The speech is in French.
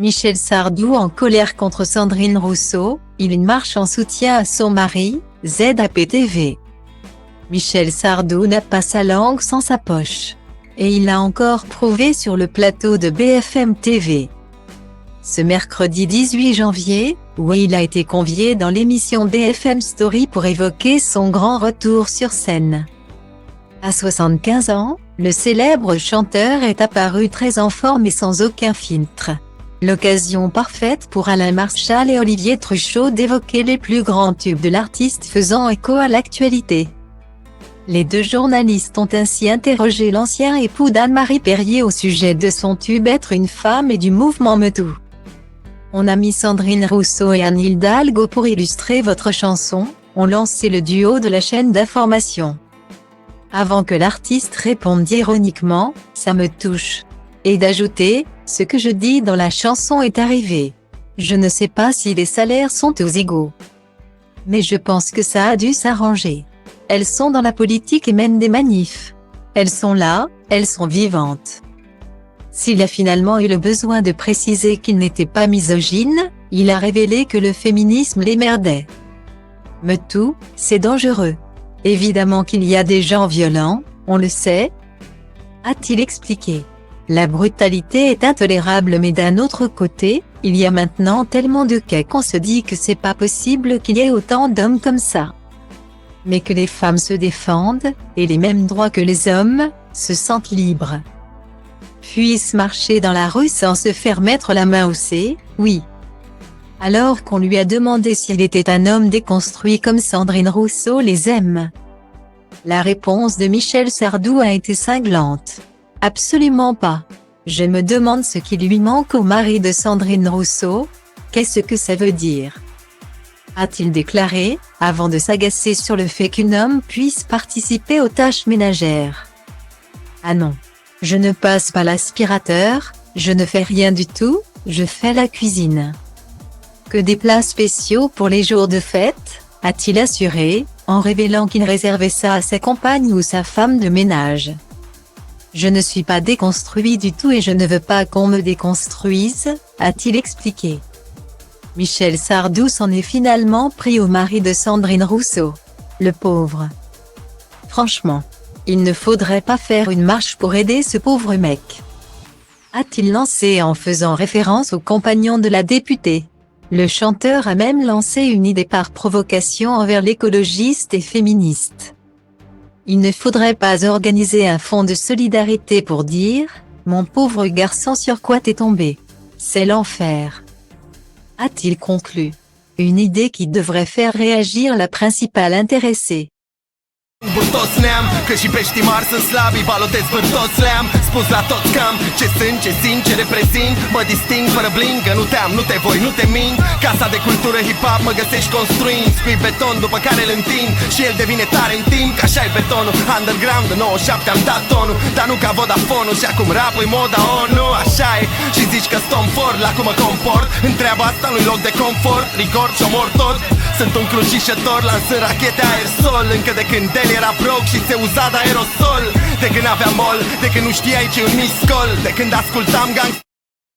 Michel Sardou en colère contre Sandrine Rousseau, il marche en soutien à son mari, ZAPTV. Michel Sardou n'a pas sa langue sans sa poche. Et il l'a encore prouvé sur le plateau de BFM TV. Ce mercredi 18 janvier, où il a été convié dans l'émission BFM Story pour évoquer son grand retour sur scène. À 75 ans, le célèbre chanteur est apparu très en forme et sans aucun filtre. L'occasion parfaite pour Alain Marchal et Olivier Truchot d'évoquer les plus grands tubes de l'artiste faisant écho à l'actualité. Les deux journalistes ont ainsi interrogé l'ancien époux d'Anne-Marie Perrier au sujet de son tube Être une femme et du mouvement MeToo. On a mis Sandrine Rousseau et Anne Hidalgo pour illustrer votre chanson, ont lancé le duo de la chaîne d'information. Avant que l'artiste réponde ironiquement, ça me touche. Et d'ajouter, ce que je dis dans la chanson est arrivé. Je ne sais pas si les salaires sont aux égaux. Mais je pense que ça a dû s'arranger. Elles sont dans la politique et mènent des manifs. Elles sont là, elles sont vivantes. S'il a finalement eu le besoin de préciser qu'il n'était pas misogyne, il a révélé que le féminisme l'émerdait. MeToo, c'est dangereux. Évidemment qu'il y a des gens violents, on le sait, a-t-il expliqué. La brutalité est intolérable, mais d'un autre côté, il y a maintenant tellement de cas qu'on se dit que c'est pas possible qu'il y ait autant d'hommes comme ça. Mais que les femmes se défendent, et les mêmes droits que les hommes, se sentent libres. Puissent marcher dans la rue sans se faire mettre la main au C, oui. Alors qu'on lui a demandé s'il était un homme déconstruit comme Sandrine Rousseau les aime. La réponse de Michel Sardou a été cinglante. Absolument pas. Je me demande ce qui lui manque au mari de Sandrine Rousseau. Qu'est-ce que ça veut dire? A-t-il déclaré, avant de s'agacer sur le fait qu'un homme puisse participer aux tâches ménagères. Ah non. Je ne passe pas l'aspirateur, je ne fais rien du tout, je fais la cuisine. Que des plats spéciaux pour les jours de fête, a-t-il assuré, en révélant qu'il réservait ça à sa compagne ou sa femme de ménage. Je ne suis pas déconstruit du tout et je ne veux pas qu'on me déconstruise, a-t-il expliqué. Michel Sardou s'en est finalement pris au mari de Sandrine Rousseau. Le pauvre. Franchement, il ne faudrait pas faire une marche pour aider ce pauvre mec. A-t-il lancé en faisant référence au compagnon de la députée. Le chanteur a même lancé une idée par provocation envers l'écologiste et féministe. Il ne faudrait pas organiser un fonds de solidarité pour dire « Mon pauvre garçon, sur quoi t'es tombé? C'est l'enfer », a-t-il conclu. Une idée qui devrait faire réagir la principale intéressée. Toți ne-am, că și peștii mari sunt slabi, balotez pe toți le-am spus la toți cam ce sunt, ce simt, ce reprezint. Mă disting fără bling, că nu te-am, nu te voi, nu te mint. Casa de cultură hip-hop mă găsești construind, scui beton după care îl întind și el devine tare în timp, că așa e betonul. Underground de 97 am dat tonul, dar nu ca Vodafone-ul și acum rap-ul moda ONU. Așa e, și zici că stom fort la cum mă comport. În treaba asta nu-i loc de confort, record și omor tot. Sunt un crucișător, lansând rachete aerosol. Încă de când el era broke și se uza de aerosol. De când aveam mol, de când nu știai ce-i un miscol. De când ascultam gang